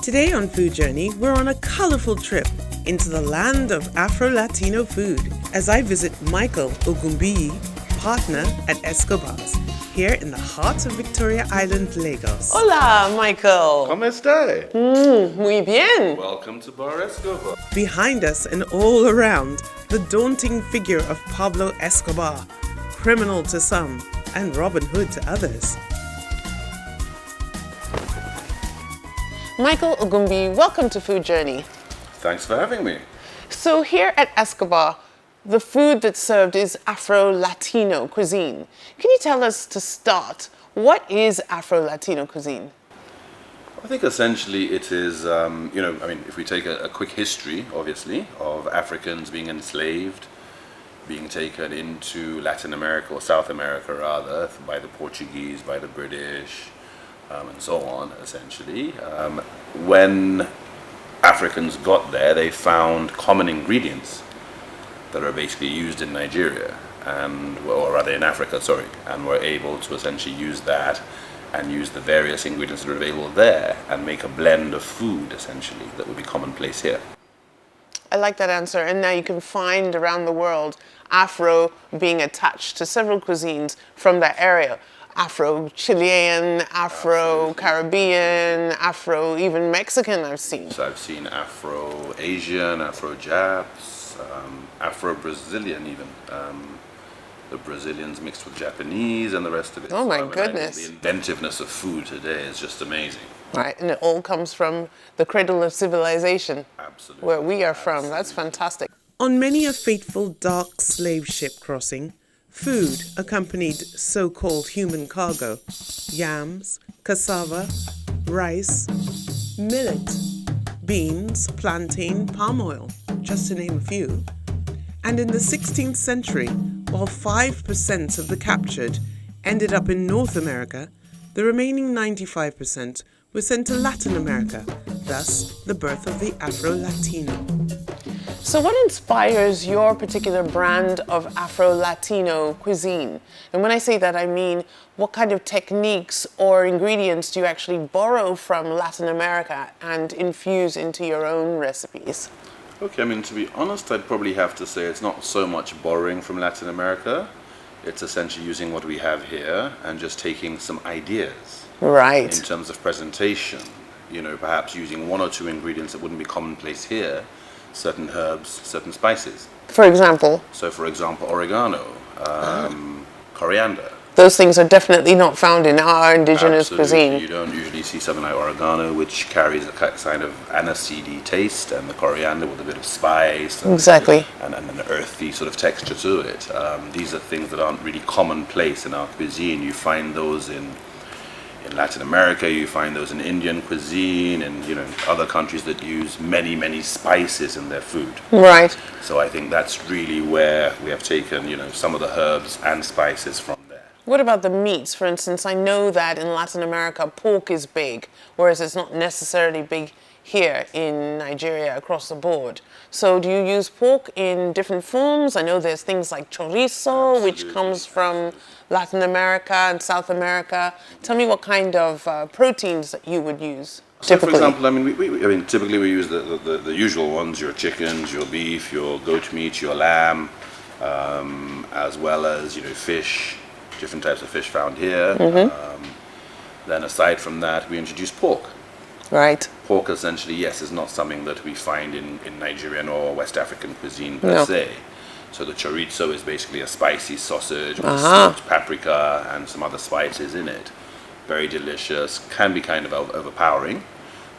Today on Food Journey, we're on a colorful trip into the land of Afro-Latino food as I visit Michael Ogumbiyi, partner at Escobar's, here in the heart of Victoria Island, Lagos. Hola, Michael. ¿Cómo está? Muy bien. Welcome to Bar Escobar. Behind us and all around, the daunting figure of Pablo Escobar, criminal to some and Robin Hood to others. Michael Ogumbiyi, welcome to Food Journey. Thanks for having me. So here at Escobar, the food that's served is Afro-Latino cuisine. Can you tell us to start, what is Afro-Latino cuisine? I think essentially it is, if we take a quick history, obviously, of Africans being enslaved, being taken into Latin America, or South America rather, by the Portuguese, by the British, and so on, essentially. When Africans got there, they found common ingredients that are basically used in Nigeria, or rather in Africa, and were able to essentially use that and use the various ingredients that are available there and make a blend of food, essentially, that would be commonplace here. I like that answer. And now you can find around the world Afro being attached to several cuisines from that area. Afro-Chilean, Afro-Caribbean, Afro, even Mexican I've seen. So I've seen Afro-Asian, Afro-Japs, Afro-Brazilian even. The Brazilians mixed with Japanese and the rest of it. Oh my goodness. The inventiveness of food today is just amazing. Right, and it all comes from the cradle of civilization. Absolutely. Where we are from. That's fantastic. On many a fateful dark slave ship crossing, food accompanied so-called human cargo. Yams, cassava, rice, millet, beans, plantain, palm oil, just to name a few. And in the 16th century, while 5% of the captured ended up in North America, the remaining 95% were sent to Latin America, thus the birth of the Afro-Latino. So what inspires your particular brand of Afro-Latino cuisine? And when I say that, I mean, what kind of techniques or ingredients do you actually borrow from Latin America and infuse into your own recipes? Okay, to be honest, I'd probably have to say it's not so much borrowing from Latin America. It's essentially using what we have here and just taking some ideas. Right. In terms of presentation, perhaps using one or two ingredients that wouldn't be commonplace here, certain herbs, certain spices. For example? So, for example, oregano, coriander. Those things are definitely not found in our indigenous cuisine. You don't usually see something like oregano, which carries a kind of aniseedy taste, and the coriander with a bit of spice. Exactly. And an earthy sort of texture to it. These are things that aren't really commonplace in our cuisine. You find those in Latin America, you find those in Indian cuisine, and other countries that use many, many spices in their food. Right. So I think that's really where we have taken, some of the herbs and spices from there. What about the meats? For instance, I know that in Latin America, pork is big, whereas it's not necessarily big here in Nigeria across the board. So do you use pork in different forms? I know there's things like chorizo, which comes from Latin America and South America. Tell me what kind of proteins that you would use. So for example, typically we use the usual ones, your chickens, your beef, your goat meat, your lamb, as well as, fish, different types of fish found here. Then aside from that, we introduce pork. Right. Pork essentially, yes, is not something that we find in Nigerian or West African cuisine per se. So the chorizo is basically a spicy sausage with smoked paprika and some other spices in it. Very delicious, can be kind of overpowering,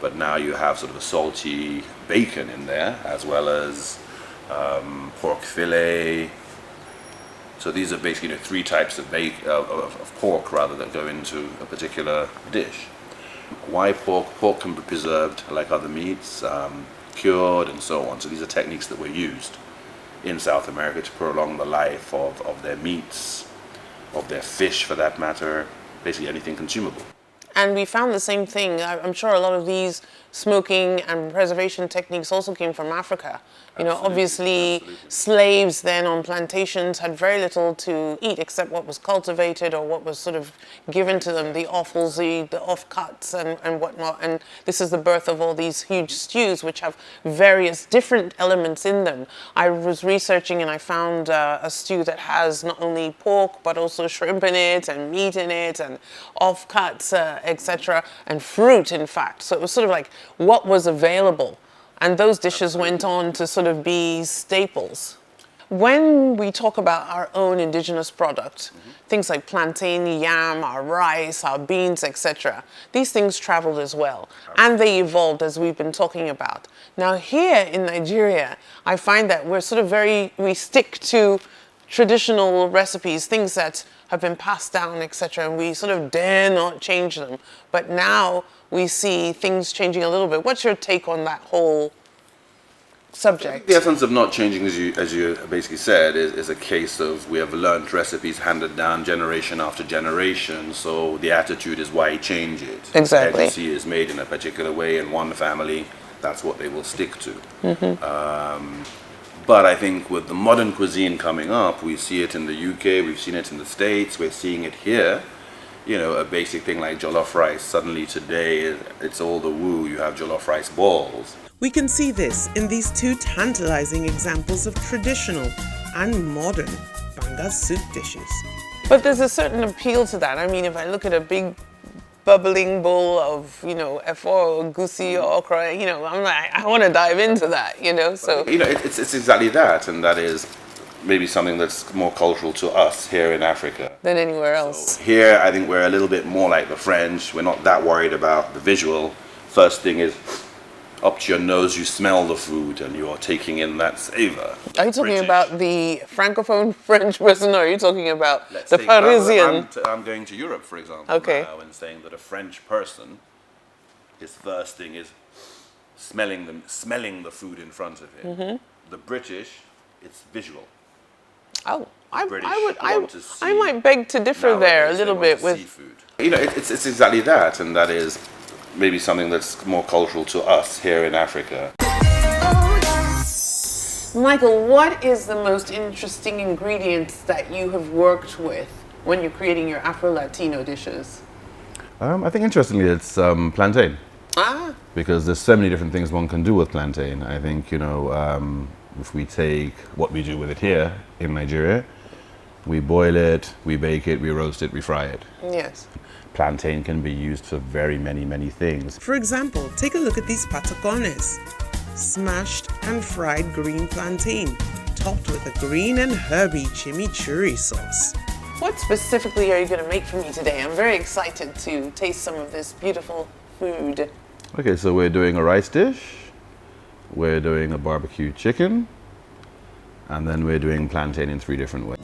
but now you have sort of a salty bacon in there, as well as pork fillet. So these are basically three types of pork rather that go into a particular dish. Why pork? Pork can be preserved like other meats, cured and so on. So these are techniques that were used in South America to prolong the life of their meats, of their fish for that matter, basically anything consumable. And we found the same thing. I'm sure a lot of these smoking and preservation techniques also came from Africa. You know, obviously slaves then on plantations had very little to eat except what was cultivated or what was sort of given to them, the offals, the offcuts and whatnot. And this is the birth of all these huge stews which have various different elements in them. I was researching and I found a stew that has not only pork but also shrimp in it and meat in it and offcuts, etc. and fruit, in fact. So it was sort of like what was available. And those dishes went on to sort of be staples. When we talk about our own indigenous product, things like plantain, yam, our rice, our beans, etc., these things traveled as well. And they evolved, as we've been talking about. Now here in Nigeria, I find that we're sort of we stick to traditional recipes, things that have been passed down, etc., and we sort of dare not change them. But now we see things changing a little bit. What's your take on that whole subject? The essence of not changing, as you basically said, is a case of we have learned recipes handed down generation after generation, so the attitude is why change it. Exactly. Legacy is made in a particular way in one family, that's what they will stick to. But I think with the modern cuisine coming up, we see it in the UK, we've seen it in the States, we're seeing it here. You know, a basic thing like jollof rice, suddenly today it's all the woo, you have jollof rice balls. We can see this in these two tantalizing examples of traditional and modern banga soup dishes. But there's a certain appeal to that. I mean, if I look at a big bubbling bowl of, you know, efo or gusi or okra, you know, I'm like, I want to dive into that, you know, so. You know, it's exactly that, and that is maybe something that's more cultural to us here in Africa than anywhere else. So here, I think we're a little bit more like the French. We're not that worried about the visual. First thing is, up to your nose, you smell the food and you are taking in that savor. Are you talking about the francophone French person, or are you talking about the Parisian? I'm going to Europe, for example, now, and saying that a French person, his first thing is smelling the food in front of him. The British, it's visual. Oh, I might beg to differ there a little bit with seafood. You know, it's exactly that, and that is maybe something that's more cultural to us here in Africa. Michael, what is the most interesting ingredients that you have worked with when you're creating your Afro-Latino dishes? I think interestingly it's plantain. Ah. Because there's so many different things one can do with plantain. I think, you know, if we take what we do with it here in Nigeria, we boil it, we bake it, we roast it, we fry it. Yes. Plantain can be used for very many things. For example, take a look at these patacones. Smashed and fried green plantain, topped with a green and herby chimichurri sauce. What specifically are you going to make for me today? I'm very excited to taste some of this beautiful food. Okay, so we're doing a rice dish, we're doing a barbecue chicken, and then we're doing plantain in 3 different ways.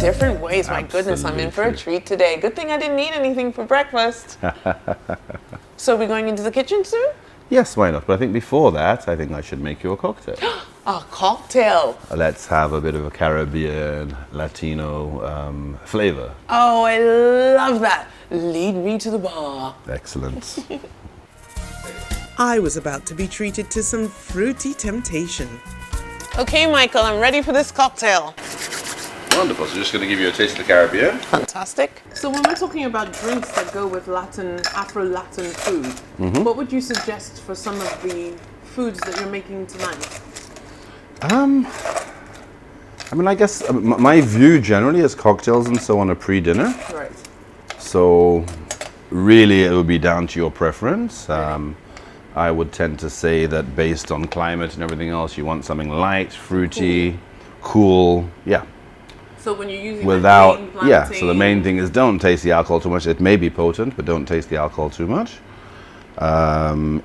Different ways. My goodness, I'm in for a treat today. Good thing I didn't eat anything for breakfast. So we're going into the kitchen soon? Yes, why not? But I think before that, I think I should make you a cocktail. A cocktail? Let's have a bit of a Caribbean, Latino flavor. Oh, I love that. Lead me to the bar. Excellent. I was about to be treated to some fruity temptation. Okay, Michael, I'm ready for this cocktail. Wonderful. So just going to give you a taste of the Caribbean. Fantastic. So when we're talking about drinks that go with Afro-Latin food, what would you suggest for some of the foods that you're making tonight? I mean, I guess my view generally is cocktails and so on a pre-dinner. Right. So really it would be down to your preference. I would tend to say that based on climate and everything else, you want something light, fruity, cool. Yeah. So when you're using so the main thing is don't taste the alcohol too much. It may be potent, but don't taste the alcohol too much.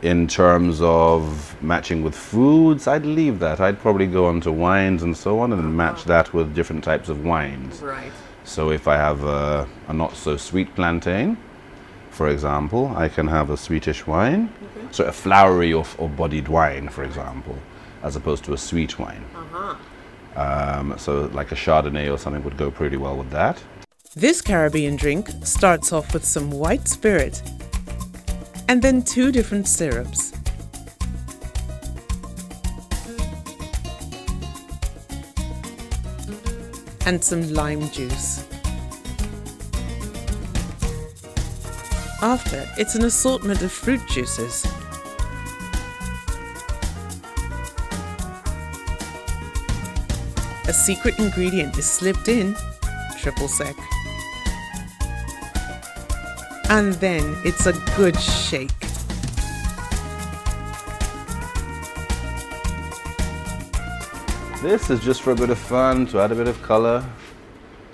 In terms of matching with foods, I'd leave that. I'd probably go on to wines and so on and match that with different types of wines. Right. So if I have a not so sweet plantain, for example, I can have a sweetish wine. Okay. So a flowery or bodied wine, for example, as opposed to a sweet wine. So like a Chardonnay or something would go pretty well with that. This Caribbean drink starts off with some white spirit and then 2 different syrups. And some lime juice. After, it's an assortment of fruit juices. A secret ingredient is slipped in, triple sec. And then it's a good shake. This is just for a bit of fun, to add a bit of color,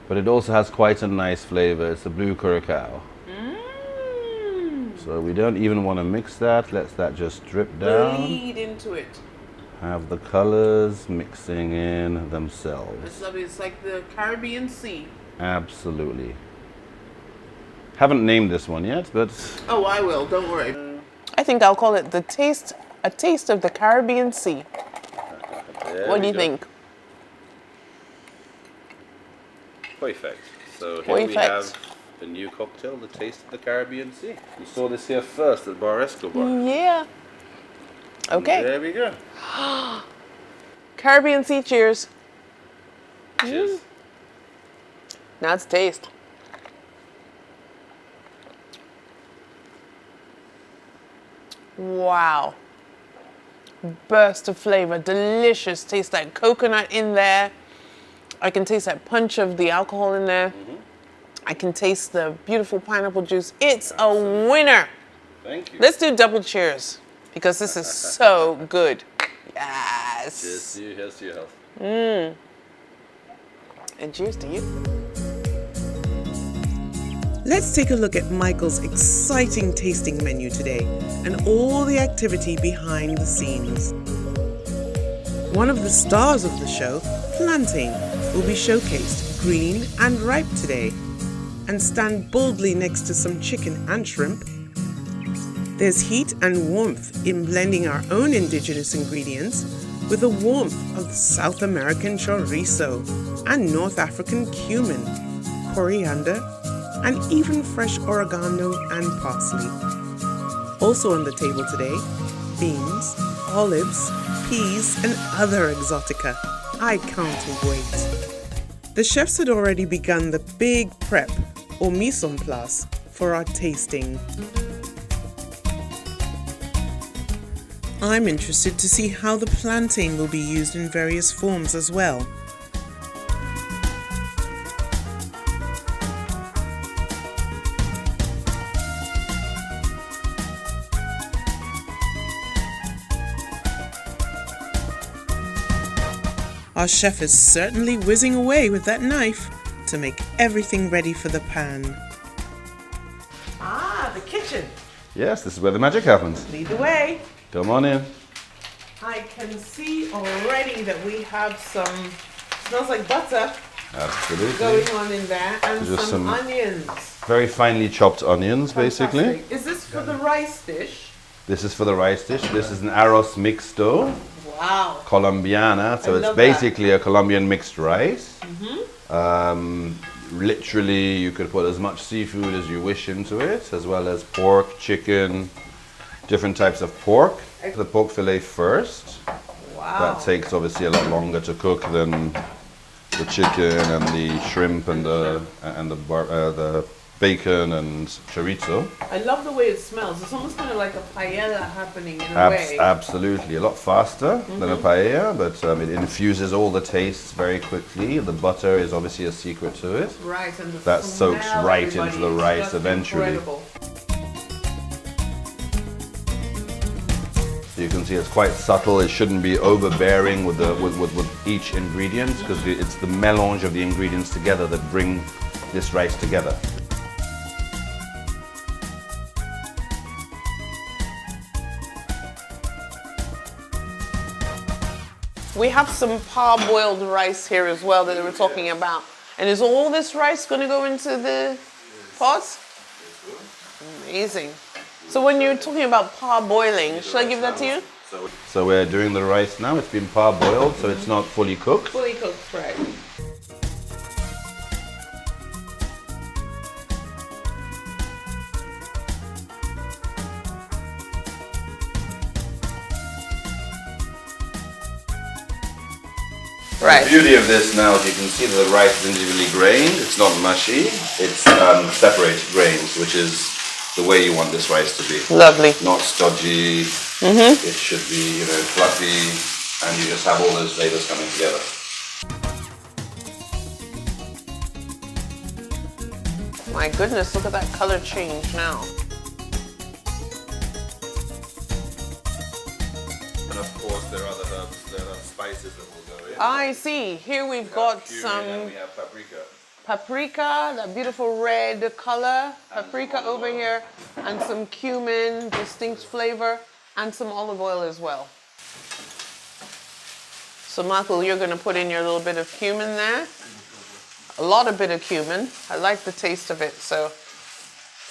but it also has quite a nice flavor. It's the blue curacao. So we don't even want to mix that. Let that just drip down. Bleed into it. Have the colors mixing in themselves. It's lovely. It's like the Caribbean Sea. Absolutely. Haven't named this one yet, but... Oh, I will. Don't worry. I think I'll call it a taste of the Caribbean Sea. What do you think? Perfect. So here we have a new cocktail, the Taste of the Caribbean Sea. We saw this here first at Bar Escobar. Yeah. Okay. And there we go. Caribbean Sea, cheers. Cheers. Now it's taste. Wow. Burst of flavor, delicious. Taste that coconut in there. I can taste that punch of the alcohol in there. I can taste the beautiful pineapple juice. It's a winner. Thank you. Let's do double cheers because this is so good. Yes. Cheers to you. Here's to your health. And cheers to you. Let's take a look at Michael's exciting tasting menu today and all the activity behind the scenes. One of the stars of the show, plantain, will be showcased green and ripe today and stand boldly next to some chicken and shrimp. There's heat and warmth in blending our own indigenous ingredients with the warmth of South American chorizo and North African cumin, coriander, and even fresh oregano and parsley. Also on the table today, beans, olives, peas, and other exotica. I can't wait. The chefs had already begun the big prep, or mise en place, for our tasting. I'm interested to see how the plantain will be used in various forms as well. Our chef is certainly whizzing away with that knife to make everything ready for the pan. Ah, the kitchen. Yes, this is where the magic happens. Lead the way. Come on in. I can see already that we have some, smells like butter Absolutely. going on in there, and Just some some onions. Very finely chopped onions, basically. Fantastic. Is this for the rice dish? This is for the rice dish. This is an arroz mixto, Wow. colombiana. So I it's love basically a Colombian mixed rice. Literally, you could put as much seafood as you wish into it, as well as pork, chicken, different types of pork. The pork fillet first. Wow. That takes obviously a lot longer to cook than the chicken and the shrimp and the bacon and chorizo. I love the way it smells. It's almost kind of like a paella happening in a way. Absolutely, a lot faster than a paella, but it infuses all the tastes very quickly. The butter is obviously a secret to it. Right, and That soaks right into the rice eventually. Incredible. You can see it's quite subtle. It shouldn't be overbearing with each ingredient, because it's the melange of the ingredients together that bring this rice together. We have some parboiled rice here as well that we were talking about. And is all this rice going to go into the pot? Amazing. So when you're talking about parboiling, should I give that to you? So we're doing the rice now. It's been parboiled, so it's not fully cooked. Fully cooked, right. Right. The beauty of this now is you can see that the rice is individually grained. It's not mushy. It's separated grains, which is the way you want this rice to be. Lovely. Not stodgy. It should be, you know, fluffy, and you just have all those flavors coming together. My goodness, look at that color change now. And of course, there are other herbs, there are spices that will go in. I see. Here we've got Cumin, some and we have paprika. paprika, that beautiful red color. Paprika over here, and some cumin, distinct flavor, and some olive oil as well. So Michael, you're going to put in your little bit of cumin there. A lot of bit of cumin. I like the taste of it, so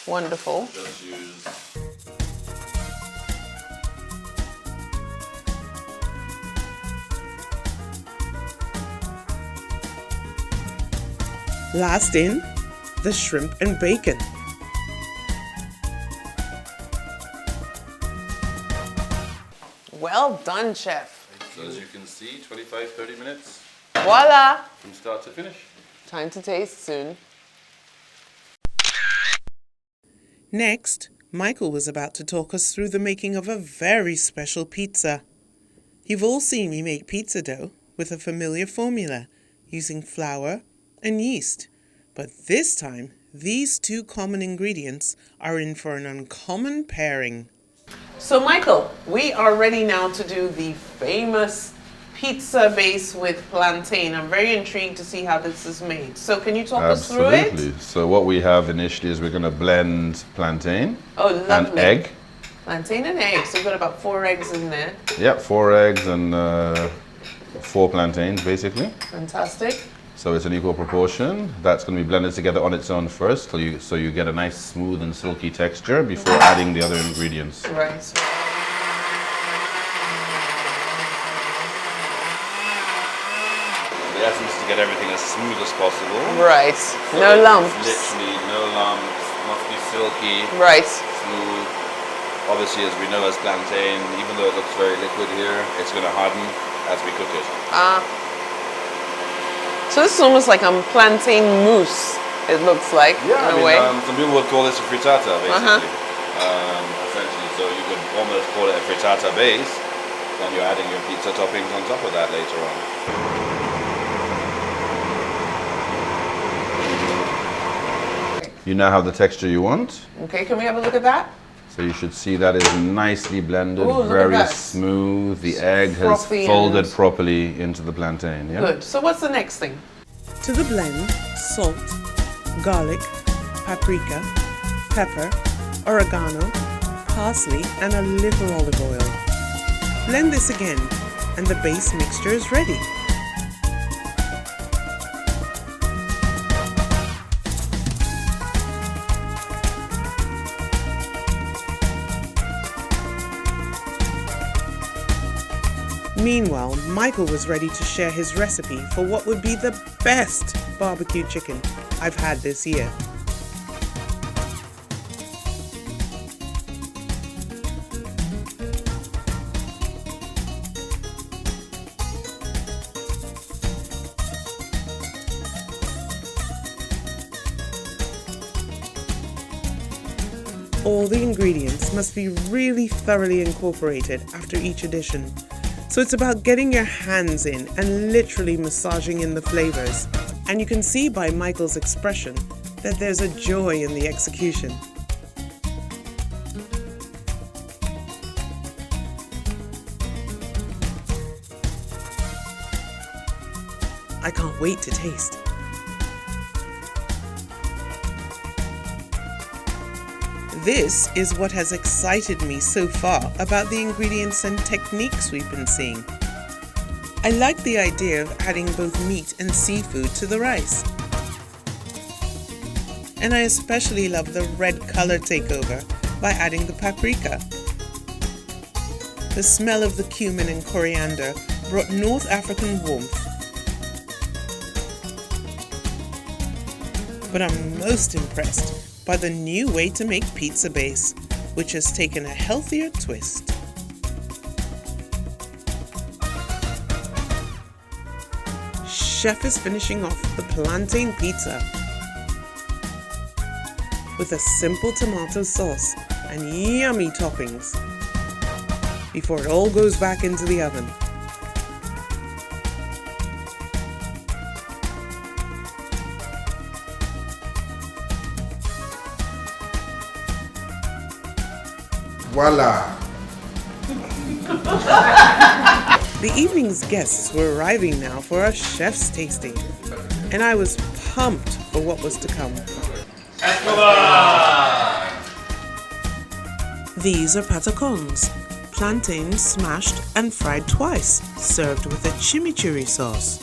wonderful. Just use. Last in, the shrimp and bacon. Well done, chef. So as you can see, 25-30 minutes Voila! from start to finish. Time to taste soon. Next, Michael was about to talk us through the making of a very special pizza. You've all seen me make pizza dough with a familiar formula, using flour and yeast. But this time, these two common ingredients are in for an uncommon pairing. So Michael, we are ready now to do the famous pizza base with plantain. I'm very intrigued to see how this is made. So can you talk us through it? Absolutely. So what we have initially is we're going to blend plantain Oh, and lovely. egg. Plantain and eggs. So you've got about 4 eggs in there. Yep, 4 eggs and 4 plantains basically. Fantastic. So it's an equal proportion. That's going to be blended together on its own first, so you get a nice smooth and silky texture before adding the other ingredients. Right. The essence is to get everything as smooth as possible. Right. So No lumps. Literally no lumps. Must be silky, Right. smooth. Obviously, as we know as plantain, even though it looks very liquid here, it's going to harden as we cook it. So this is almost like a plantain mousse, it looks like, in a way. Some people would call this a frittata, basically. Essentially, so you could almost call it a frittata base, then you're adding your pizza toppings on top of that later on. You now have the texture you want. Okay, can we have a look at that? So you should see that is nicely blended, Ooh, look at very that. smooth. The egg has Frothy folded and- properly into the plantain. Yeah? Good. So what's the next thing? To the blend, salt, garlic, paprika, pepper, oregano, parsley, and a little olive oil. Blend this again, and the base mixture is ready. Meanwhile, Michael was ready to share his recipe for what would be the best barbecue chicken I've had this year. All the ingredients must be really thoroughly incorporated after each addition. So it's about getting your hands in and literally massaging in the flavors. And you can see by Michael's expression that there's a joy in the execution. I can't wait to taste. This is what has excited me so far about the ingredients and techniques we've been seeing. I like the idea of adding both meat and seafood to the rice. And I especially love the red color takeover by adding the paprika. The smell of the cumin and coriander brought North African warmth. But I'm most impressed by the new way to make pizza base, which has taken a healthier twist. Chef is finishing off the plantain pizza with a simple tomato sauce and yummy toppings before it all goes back into the oven. Voila! The evening's guests were arriving now for our chef's tasting, and I was pumped for what was to come. These are patacons, plantains smashed and fried twice, served with a chimichurri sauce.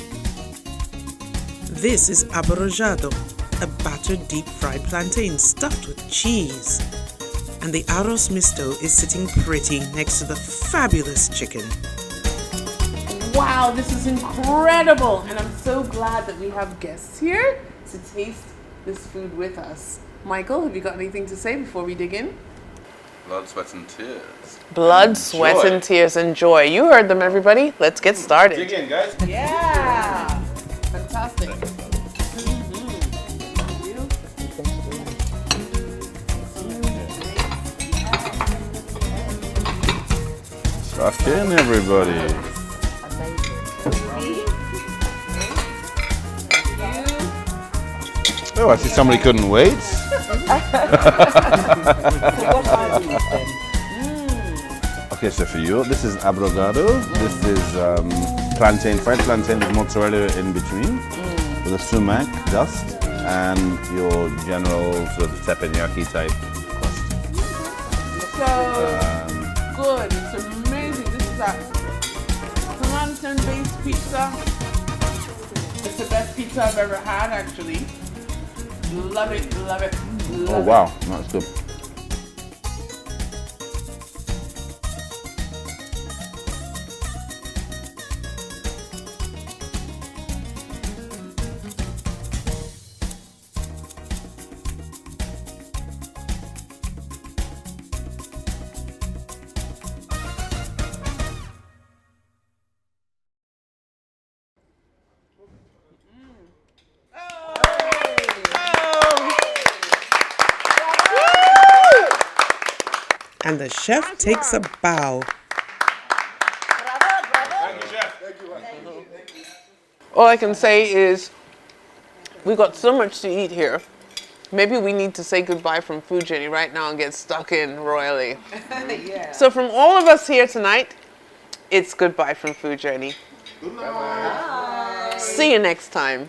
This is aborojado, a battered deep-fried plantain stuffed with cheese. And the arroz mixto is sitting pretty next to the fabulous chicken. Wow, this is incredible! And I'm so glad that we have guests here to taste this food with us. Michael, have you got anything to say before we dig in? Blood, sweat, and tears. Blood, sweat, and tears, and joy. You heard them, everybody. Let's get started. Dig in, guys. Yeah! Fantastic. Stuff in, everybody. Oh, I see somebody couldn't wait. Okay, so for you, this is abrogado. This is plantain, fried plantain with mozzarella in between, with a sumac dust, and your general sort of teppanyaki type crust. So good. It's amazing. This is a plantain-based pizza. It's the best pizza I've ever had, actually. Love it, love it, love Oh wow, that's good. And the chef takes a bow. All I can say is we got so much to eat here. Maybe we need to say goodbye from Food Journey right now and get stuck in royally. Yeah. So from all of us here tonight, it's goodbye from Food Journey. Bye. See you next time.